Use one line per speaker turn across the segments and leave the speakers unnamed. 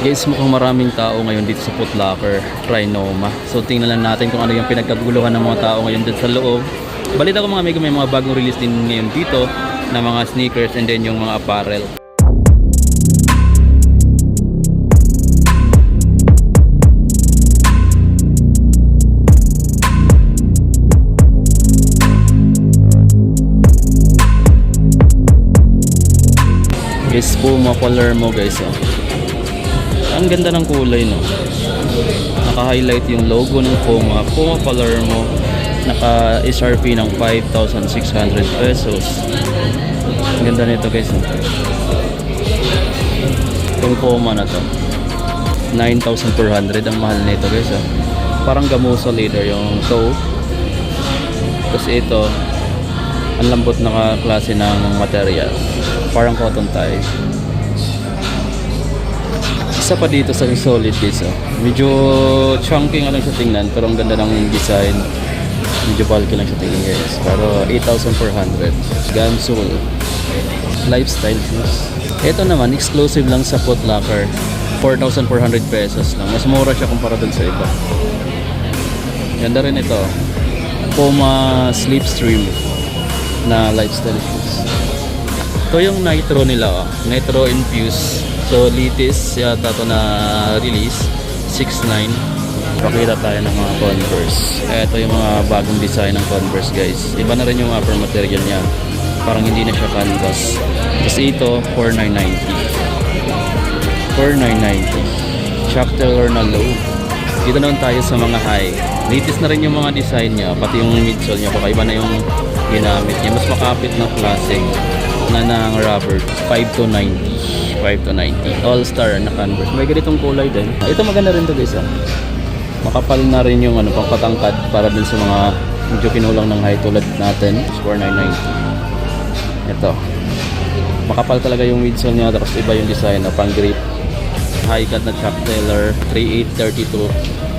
Guys, mukhang maraming tao ngayon dito sa Foot Locker, Trinoma. So tingnan lang natin kung ano yung pinagkaguluhan ng mga tao ngayon dito sa loob. Balita ko mga amigo, may mga bagong release din ngayon dito na mga sneakers and then yung mga apparel. Guys, Puma Palermo guys, oh. Ang ganda ng kulay, no? Naka-highlight yung logo ng Puma Palermo. Naka-SRP ng 5,600 pesos. Ang ganda nito guys, no? Itong Puma na to 9,400 ang mahal nito guys, oh. Parang gamuso leather yung toe. Tapos ito, ang lambot na klase ng material, parang cotton tie. Isa pa dito sa solid guys, oh. Medyo chunky nga lang siya tingnan, pero ang ganda ng design. Medyo bulky lang siya tingnan guys. Pero 8,400. Gamsol lifestyle shoes. Ito naman exclusive lang sa Foot Locker, 4,400 pesos lang. Mas mura siya kumpara dun sa iba. Ganda rin ito, Puma Slipstream na lifestyle shoes. Ito yung Nitro nila, oh. Nitro infused. So latest yata ito na release, 6.9. Pakita tayo ng mga Converse. Ito yung mga bagong design ng Converse guys. Iba na rin yung upper material niya, parang hindi na siya canvas. Tapos ito 4,990. 4,990. Chuck Taylor na low. Dito naman tayo sa mga high. Latest na rin yung mga design niya, pati yung midsole niya, kakaiba na yung ginamit niya. Mas makapit na classic na ng rubber. 5,290. 5,290. All Star na Converse. May ganitong kulay din. Ito maganda rin to guys, ah. Makapal na rin yung pang patangkad para din sa mga medyo kinulang ng height tulad natin. 4,990. Ito. Makapal talaga yung midsole niya, tapos iba yung design na pang grip. High cut na Chuck Taylor, 3,832.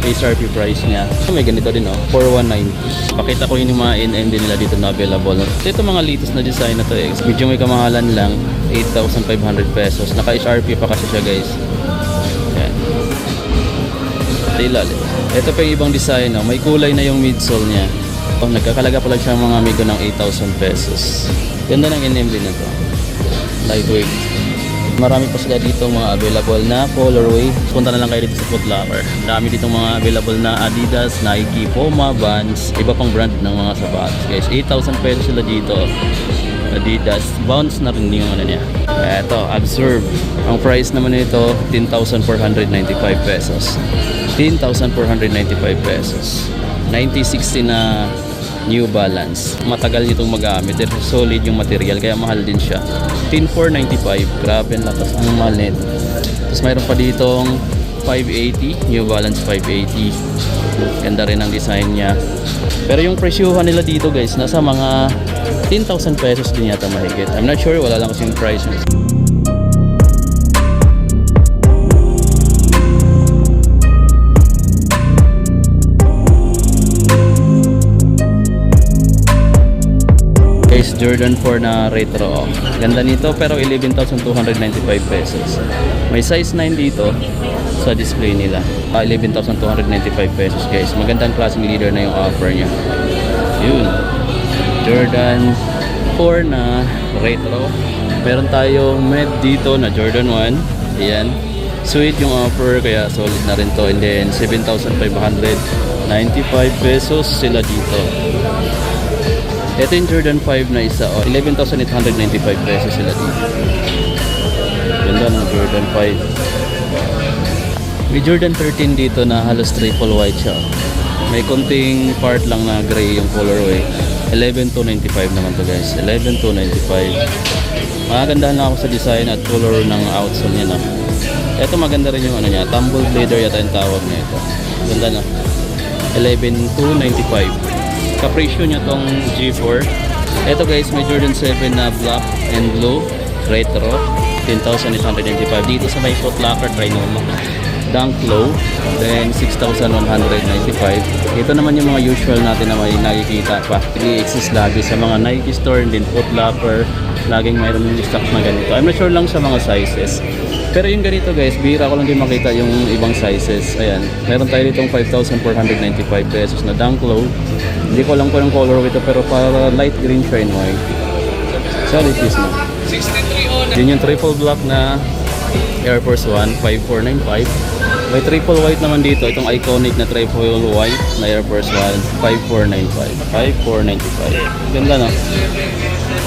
SRP price niya. May ganito din, oh, 4,190. Pakita ko yung mga NM din nila dito na available. Ito mga latest na design na to, eh. Medyo may kamahalan lang, 8,500 pesos. Naka-SRP pa kasi siya guys. Yan. Ilalim. Ito pa yung ibang design, oh. May kulay na yung midsole niya. Oh, nagkakalaga pala siya mga amigo ng 8,000 pesos. Ganda ng NM din na to. Lightweight. Marami pa sila dito mga available na colorway. Punta na lang kayo dito sa Foot Locker. Dami dito mga available na Adidas, Nike, Puma, Vans, iba pang brand ng mga sapatos guys. 8,000 pesos sila dito. Adidas, Bounce na rin yung ano niya. Eto, Absorb. Ang price naman nito 10,495 pesos. 10,495 pesos. 9060 na New Balance. Matagal nitong magamit. Solid yung material, kaya mahal din siya. 10,495. Grabe ang lakas. Ang mahal nito. Tapos mayroon pa ditong 580. New Balance 580. Ganda rin ang design niya. Pero yung presyuhan nila dito guys, nasa mga 10,000 pesos din yata mahigit. I'm not sure, wala lang kasi yung price. Jordan 4 na retro, oh. Ganda nito pero 11,295 pesos. May size 9 dito sa display nila. 11,295 pesos guys. Magandang klaseng leader na yung offer niya. Yun. Jordan 4 na retro. Meron tayong med dito na Jordan 1. Ayan. Sweet yung offer kaya solid na rin to. And then 7,595 pesos sila dito. Ito yung Jordan 5 na isa, oh, 11,895 pesos sila dito. Ganda ng Jordan 5. May Jordan 13 dito na halos triple white siya. May konting part lang na gray yung colorway. 11,295 naman to guys. 11,295. Magagandahan lang ako sa design at color ng outsole niya, no? Ito maganda rin yung ano niya, tumble blader yata yung tawag niya ito. Ganda na. 11,295. Kapresyo niya tong G4. Ito guys, may Jordan 7 na black and blue retro, 10,895 dito sa may Foot Locker Trinoma. Dunk Low, then 6,195. Ito naman yung mga usual natin na may nakikita pa. Nag-i-exist lagi sa mga Nike store, and then Foot Locker, Laging mayroon yung stock na ganito. I'm not sure lang sa mga sizes. Pero yung ganito guys, bihira ko lang din makita yung ibang sizes. Ayan, meron tayo ditong 5,495 pesos na dunk low. Hindi ko alam kung anong color ito, pero para light green siya in white. Solid piece na. Yun yung triple black na Air Force 1, 5495. May triple white naman dito. Itong iconic na triple white na Air Force 1, 5495. 5495. Ganda no?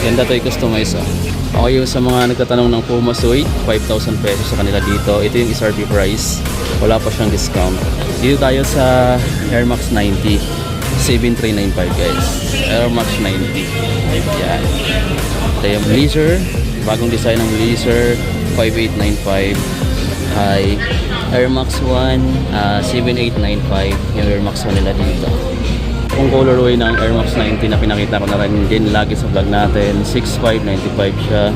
Ganda to i-customize oh. Okay, yung sa mga nagtatanong ng Puma Suede, 5,000 pesos sa kanila dito. Ito yung SRP price. Wala pa siyang discount. Dito tayo sa Air Max 90. 7395 guys. Air Max 90. Yan. Ito yung Blazer. Bagong design ng Blazer. 5895. Hi. Air Max 1. 7895. Yung Air Max 1 nila dito. Kung colorway ng Air Max 90 na pinakita ko na rin din lagi sa vlog natin, 6595 siya.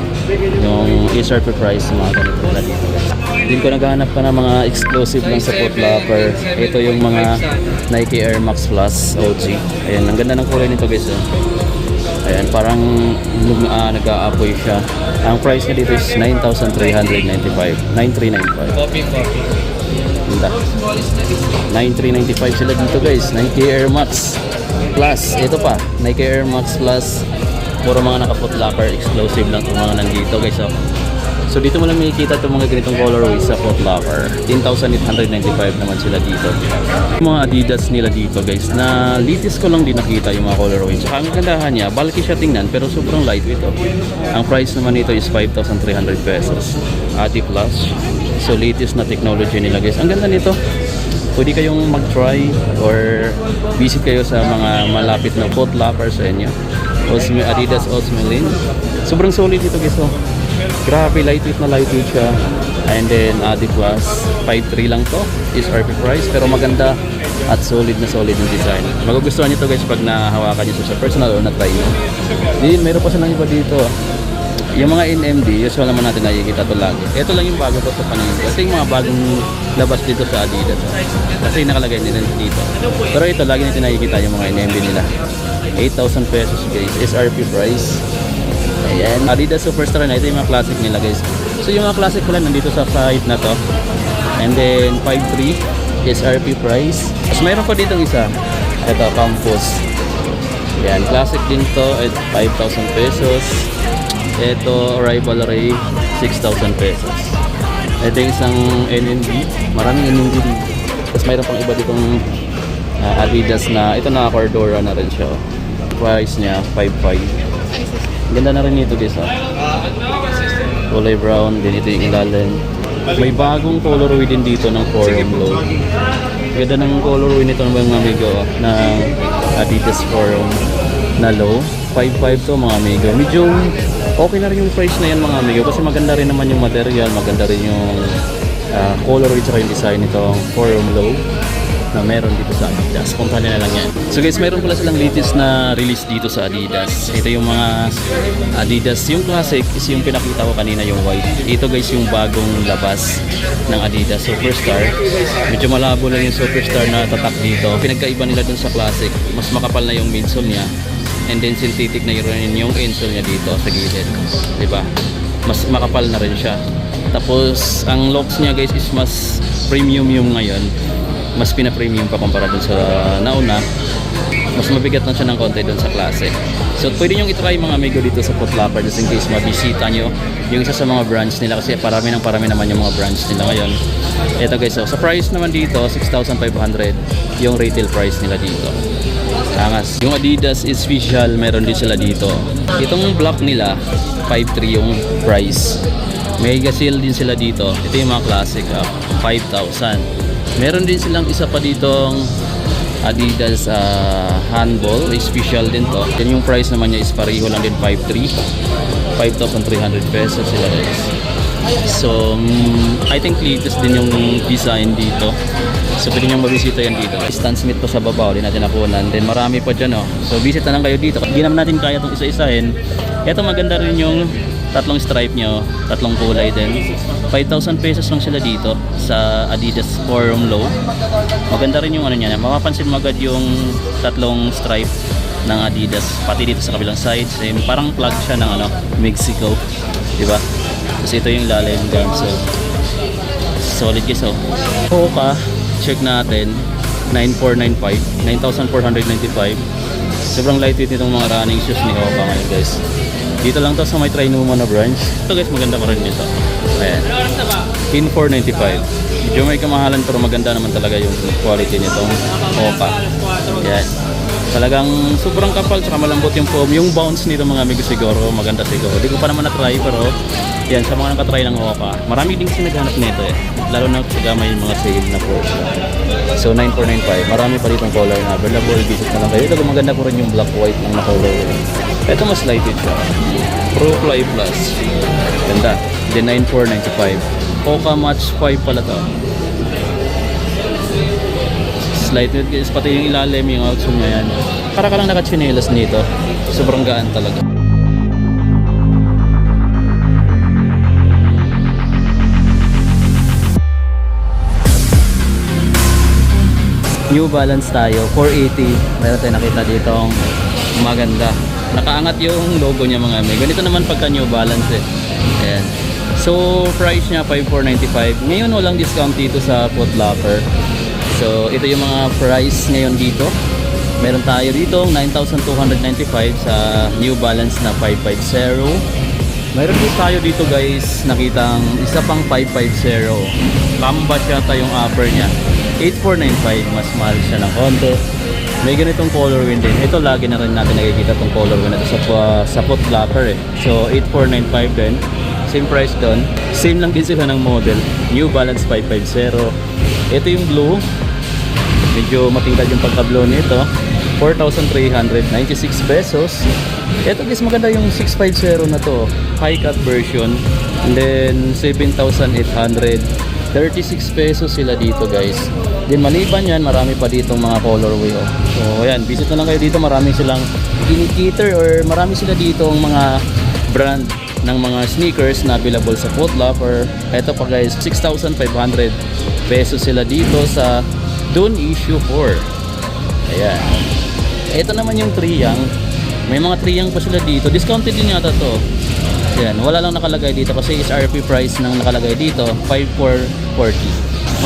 Yung SRP price, mga ganito na dito. Din ko naghahanap pa ng mga exclusive lang sa Foot Locker. Ito yung mga Nike Air Max Plus OG. Ayan, ang ganda ng kulay nito guys. Ayan, parang nag-a-apoy siya. Ang price niya dito is 9,395. 9,395.
Copy.
Ganda. 9,395 sila dito guys. Nike Air Max Plus. Ito pa, Nike Air Max Plus. Puro mga naka-Foot Locker exclusive lang itong mga nandito guys. So dito mo lang makikita itong mga ganitong colorways sa Foot Locker. 10,895 naman sila dito. Yung mga Adidas nila dito guys, na latest ko lang din nakita yung mga colorways. Saka ang gandahan niya, bulky siya tingnan pero sobrang lightweight oh. Ang price naman nito is 5,300 pesos. Adi Plus. So latest na technology nila guys. Ang ganda nito. Pwede kayong mag-try or visit kayo sa mga malapit na Foot Locker sa inyo. Adidas Osmelin. Sobrang solid dito guys oh. Grabe, lightweight siya. And then Adi Plus 5.3 lang to is RP price, pero maganda at solid yung design. Magugustuhan nyo to guys pag nahawakan nyo sa personal o na-try nyo. Then meron pa silang iba dito. Yung mga NMD, usual naman natin nakikita to lagi. Ito lang yung bago ko sa paningin. Ito yung mga bagong labas dito sa Adidas. Kasi nakalagay nila dito. Pero ito, lagi natin nakikita yung mga NMD nila. 8,000 pesos guys, SRP price. Ayan, Adidas Superstar na ito yung mga classic nila guys. So yung mga classic pala nandito sa site na to. And then 5.3 SRP price. Tapos mayroon pa dito isa. Ito, Campus. Ayan, classic din to at 5,000 pesos. Ito, Rival Ray, 6,000 pesos. Ito yung isang NMD. Maraming NMD dito. Tapos mayroon pang iba ditong Adidas na, ito na Cordura na rin siya. Price niya, 5.5. Ganda na rin ito guys. Kulay brown, din ito yung ilalim. May bagong colorway din dito ng Forum Low. Ganda ng colorway nito ng mga amigo ng Adidas Forum na low. 5.5 to mga amigo. Medyo okay na rin yung price na yan mga amigo kasi maganda rin naman yung material, maganda rin yung colorway at yung design nitong Forum Low na meron dito sa Adidas. Puntahan na lang yan. So guys, meron pala silang latest na release dito sa Adidas. Ito yung mga Adidas. Yung classic is yung pinakita ko kanina, yung white. Ito guys yung bagong labas ng Adidas Superstar. Medyo malabo lang yung Superstar na tatak dito. Pinagkaiba nila dun sa classic. Mas makapal na yung midsole niya. And then synthetic na rin yung insole niya dito sa gilid. Diba? Mas makapal na rin siya. Tapos ang locks niya guys is mas premium yung ngayon. Mas pina-premium pa kumpara dun sa nauna. Mas mabigat na siya ng konti dun sa classic. So pwede nyo itry mga amigo dito sa Foot Locker just in case mabisita nyo yung isa sa mga branch nila kasi parami naman yung mga branch nila ngayon. Ito guys, so sa price naman dito 6,500 yung retail price nila dito. Angas. Yung Adidas is official, meron din sila dito. Itong block nila 5,300 yung price. Mega sale din sila dito. Ito yung mga classic 5,000. Meron din silang isa pa ditong Adidas handball, special din to. Yan yung price naman niya is pareho lang din 5,300 pesos sila guys. So I think latest din yung design dito. So pwede nyo mabisita yan dito. Stan Smith to sa baba, hindi natin nakunan. Then marami pa dyan So visit na lang kayo dito. Hindi naman natin kaya itong isa-isahin. Ito maganda rin yung tatlong stripe nyo, tatlong kulay din. 5,000 pesos lang sila dito sa Adidas Forum Low. Maganda rin yung ano niya. Mapapansin mo agad yung tatlong stripe ng Adidas. Pati dito sa kabilang side, same. Parang plug siya ng ano, Mexico. Diba? Tapos ito yung lalim dyan. So, solid guys oh. Hoka, check natin. 9495, 9,495. Sobrang lightweight nitong mga running shoes ni Hoka ngayon guys. Dito lang to sa may Trinoma na branch. Ito guys, maganda pa rin nito. Ayan. In 495. Medyo may kamahalan pero maganda naman talaga yung quality nitong Hoka. Ayan. Talagang sobrang kapal tsaka malambot yung foam. Yung bounce nito mga amigo siguro, maganda siguro. Hindi ko pa naman na-try pero yan, sa mga nakatry ng Hoka. Marami din kasi naghanap nito eh. Lalo na sa may mga sale na po. So 9495. Marami pa ditong color na available. Visit na lang kayo. Ito maganda po rin yung black white ng na-color. Ito mas lightweight siya. Pro Fly Plus. Ganda. Then 9495. Hoka Match 5 pala to. Lightweight guys. Pati yung ilalim, yung outsole niya yan. Para ka lang nakachinelas nito. Sobrang gaan talaga. New Balance tayo, 480. Meron tayo nakita dito maganda. Nakaangat yung logo niya mga amigo. Ganito naman pagka New Balance eh. Ayan. So price niya 5,495. Ngayon walang discount dito sa Foot Locker. So ito yung mga price ngayon dito. Meron tayo dito 9,295 sa New Balance na 550. Meron din tayo dito guys, nakitang isa pang 550. Canvas yata yung upper niya. 8,495, mas mahal siya ng konti. May ganitong colorway din. Ito lagi na rin natin nakikita itong colorway na ito sa Foot Locker eh. So 8,495 din. Same price doon. Same lang din sila ng model. New Balance 550. Ito yung blue. Medyo matingkad yung pagka-blue nito. 4,396 pesos. Ito guys, maganda yung 650 na to. High cut version. And then 7,836 pesos sila dito guys. Then maliban yan, marami pa ditong mga colorway oh. So ayan, visit na lang kayo dito. Marami silang indicator or marami sila ditong mga brand ng mga sneakers na available sa Foot Locker. Ito pa guys, 6,500 pesos sila dito sa Dune Issue 4. Ayan. Ito naman yung Triyang. May mga Triyang pa sila dito. Discounted din yata to. Ayan, wala lang nakalagay dito kasi SRP price nang nakalagay dito 5,440.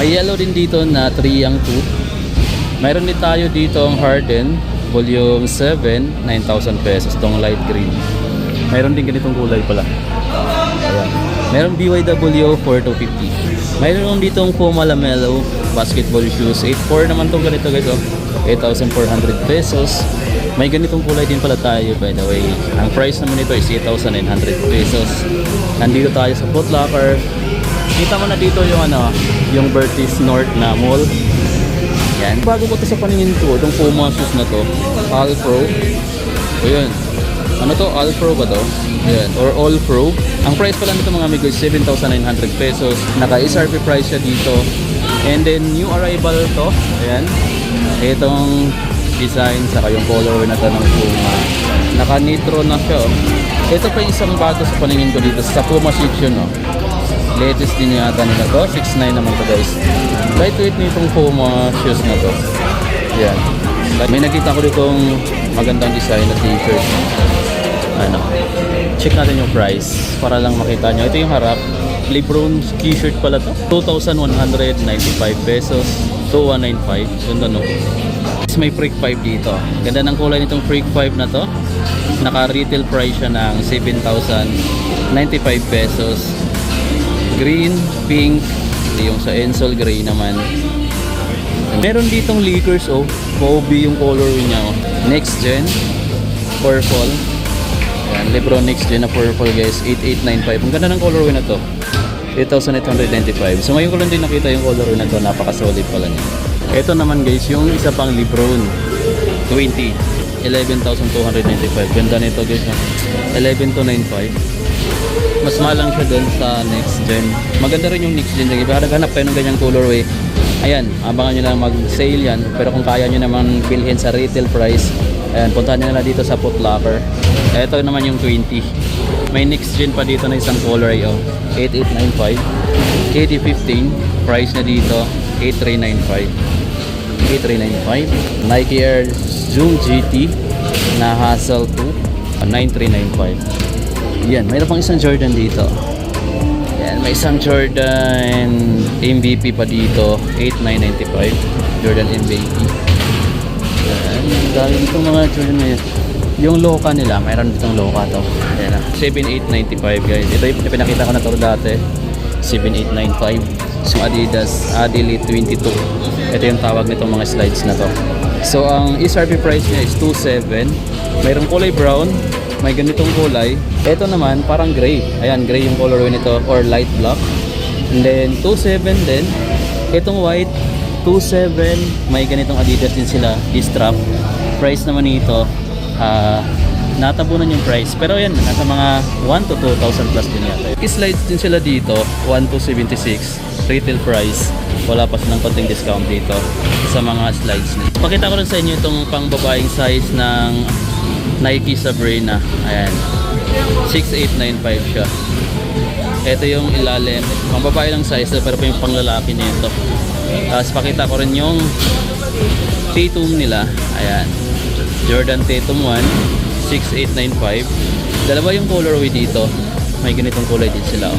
May yellow din dito na Triyang 2. Mayroon din tayo dito ang Harden Volume 7, 9,000 pesos. Itong light green. Mayroon din ganitong kulay pala. Ayan. Mayroon BYW 4,250. Mayroon dito ang Puma Lamelo basketball shoes. 8,400 naman itong ganito guys. 8,400 pesos. May ganitong kulay din pala tayo by the way. Ang price naman nito is 8,900 pesos. Nandito tayo sa Foot Locker. Kita mo na dito yung ano, yung Bertis North na mall. Yan. Bago ko to sa paningin ko, itong Puma shoes na to, All Pro. O yun. Ano to? All Pro ba to? Yan. Or All Pro. Ang price pala nito mga amigo is 7,900 pesos. Naka-SRP price siya dito. And then new arrival to. Ayan. Itong design saka yung color na to ng Puma. Naka-nitro na siya. Ito pa yung isang bago sa paningin ko dito sa Puma section. Latest din yata nila to. 6'9 naman to guys. Lightweight nitong Puma shoes na to. Yan. May nakita ko ditong magandang design na t-shirt. Ano. Check natin yung price para lang makita nyo. Ito yung harap. Lebron t-shirt pala to. 2,195 pesos. 2,195. Ganda no. May Freak 5 dito. Ganda ng kulay nitong Freak 5 na to. Naka-retail price siya ng 7,095 pesos. Green, pink, yung sa Ensol gray naman. Meron ditong Lakers oh. Kobe yung color niya oh. Next gen purple. Yan, Lebron next gen na purple guys. 8,895. Ang ganda ng colorway na to. 8,895. So ngayon ko lang din nakita yung colorway na to. Napaka-solid pala niya. Ito naman guys, yung isa pang Lebron 20. 11,295. Ganda nito guys. 11,295. Mas mahal lang siya dun sa next gen. Maganda rin yung next gen. Para naghanap kayo ng ganyang colorway. Ayan, abangan nyo lang mag-sale yan. Pero kung kaya nyo naman bilhin sa retail price, ayan, puntahan nyo na dito sa Foot Locker. Ito naman yung 20. May next gen pa dito na isang color oh. 8,895. KD15. Price na dito 8,395. 8,395. Nike Air Zoom GT na Hassel 2, 9395. Yan, mayroon pang isang Jordan dito. Yan, may isang Jordan MVP pa dito, 8995. Jordan MVP. Yan, dahil itong mga Jordan na yun. Yung Loka nila, mayroon ditong Loka to. Yan, 7895 guys. Ito yung pinakita ko na to dati, 7895. So Adidas Adilite 22. Ito yung tawag nitong mga slides na to. So ang SRP price niya is 27. Mayroong kulay brown, may ganitong kulay. Ito naman parang gray. Ayan, gray yung colorway nito or light black. And then 27 din. Itong white 27, may ganitong Adidas din sila, D-strap. Price naman nito natabunan yung price. Pero yan, nasa mga 1 to 2,000 plus din yata. Slides din sila dito, 1 to 76. Retail price. Wala pa silang konting discount dito sa mga slides nila. Pakita ko rin sa inyo itong pang babaeng size ng Nike Sabrina. Ayan. 6895 siya. Ito yung ilalim. Pang babae lang size pero pa yung pang lalaki nito. Tapos pakita ko rin yung Tatum nila. Ayan. Jordan Tatum 1. 6895. Dalawa yung colorway dito. May ganitong kulay din sila.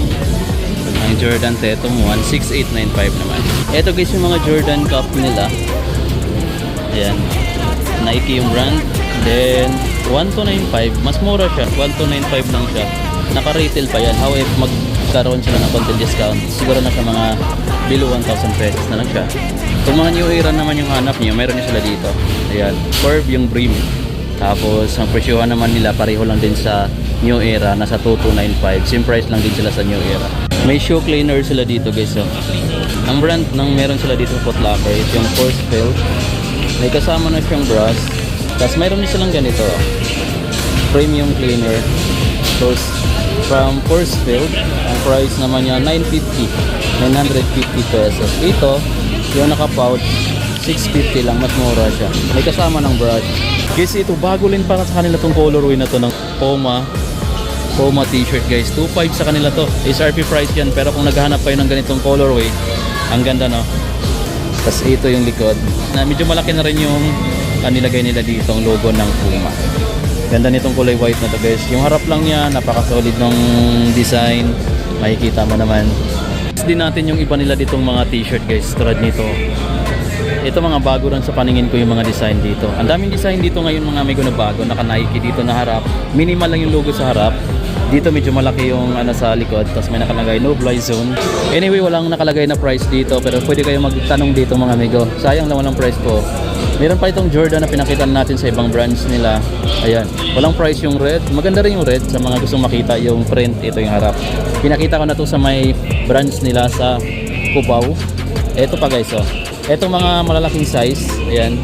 Ang Jordan Tatum 1, 6895 naman. Ito guys yung mga Jordan Cup nila. Ayan. Nike yung brand. Then 1295, mas mura siya. 1295 lang siya. Naka-retail pa yan. However, magkaroon sila ng konting discount. Siguro na sa mga below 1,000 pesos na lang siya. Kung mga New Era naman yung hanap niyo, mayroon niyo sila dito. Ayan. Curve yung brim. Tapos ang presyohan naman nila pareho lang din sa New Era, nasa 2295. Same price lang din sila sa New Era. May shoe cleaner sila dito guys. So, ang brand ng meron sila dito sa Foot Locker is yung Force Field. May kasama na siyang brush. Tapos mayroon din silang ganito. Premium cleaner. So from Force Field, ang price naman niya 950. 950 pesos. Ito, yung naka-pouch, 650 lang, mas mura siya. May kasama ng brush. Guys, ito bago rin para sa kanila tong colorway na to ng Puma t-shirt guys. 2.5 sa kanila to. SRP price yan, pero kung naghahanap kayo ng ganitong colorway, ang ganda no. Tapos ito yung likod. Na medyo malaki na rin yung nilagay nila dito ang logo ng Puma. Ganda nitong kulay white na to guys. Yung harap lang niya, napaka-solid ng design. Makikita mo naman. Tapos din natin yung iba nila ditong mga t-shirt guys. Tulad nito. Ito mga bago rin sa paningin ko yung mga design dito. Ang daming design dito ngayon mga amigo na bago. Naka-Nike dito na harap. Minimal lang yung logo sa harap. Dito medyo malaki yung sa likod. Tapos may nakalagay no fly zone. Anyway, walang nakalagay na price dito. Pero pwede kayo magtanong dito mga amigo. Sayang lang walang price po. Meron pa itong Jordan na pinakita natin sa ibang brands nila. Ayan. Walang price yung red. Maganda rin yung red sa mga gustong makita yung print. Ito yung harap. Pinakita ko na to sa may brands nila sa Cubao. Ito pa guys oh. Etong mga malalaking size, ayan,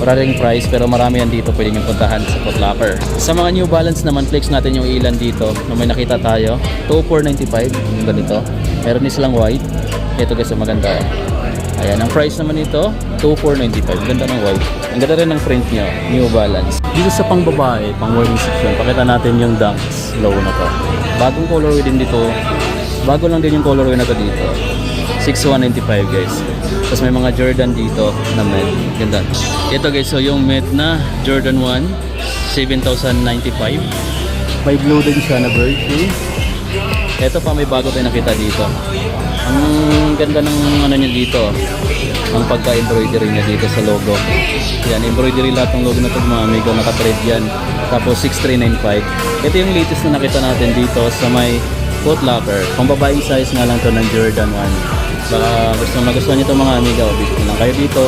wala ring price pero marami yan dito pwede nyo puntahan sa Foot Locker. Sa mga New Balance naman, flex natin yung ilan dito na may nakita tayo. 2495, yung ganito. Meron din silang white. Ito guys, maganda. Ayan, ang price naman nito, 2495. Ganda ng white. Ang ganda rin ng print niya, New Balance. Dito sa pang babae, pang wedding section, pakita natin yung Dunks low na to. Bagong colorway din dito. Bago lang din yung colorway na to dito. 6195 guys. Tapos may mga Jordan dito na Met. Ganda. Ito guys, so yung Met na Jordan 1, 7,095. May blue din siya na Virtue. Ito pa may bago tayo nakita dito. Ang ganda ng ano niya dito. Ang pagka-embroidery niya dito sa logo. Yan, embroidery lahat ng logo na ito mga amigo. Naka-thread yan. Tapos 6395. Ito yung latest na nakita natin dito sa may Foot Locker. Pang babaeng size nga lang to ng Jordan 1. Baka magustuhan nyo itong mga amiga, visit lang kayo dito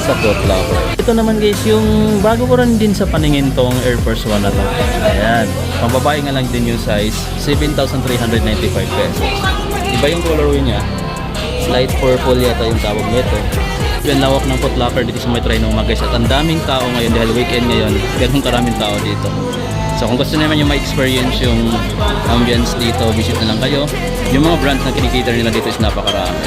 sa Foot Locker. Ito naman guys, yung bago ko rin din sa paningin tong Air Force 1 na to. Ayan, pang babae nga lang din yung size, 7,395 pesos. Iba yung colorway niya, light purple yata yung tawag nito. Yung lawak ng Foot Locker dito sa may Trinoma guys. At ang daming tao ngayon dahil weekend ngayon, ganun karaming tao dito. So kung gusto naman yung ma-experience yung ambience dito, visit na lang kayo. Yung mga brands na kinikater nila dito is napakarami.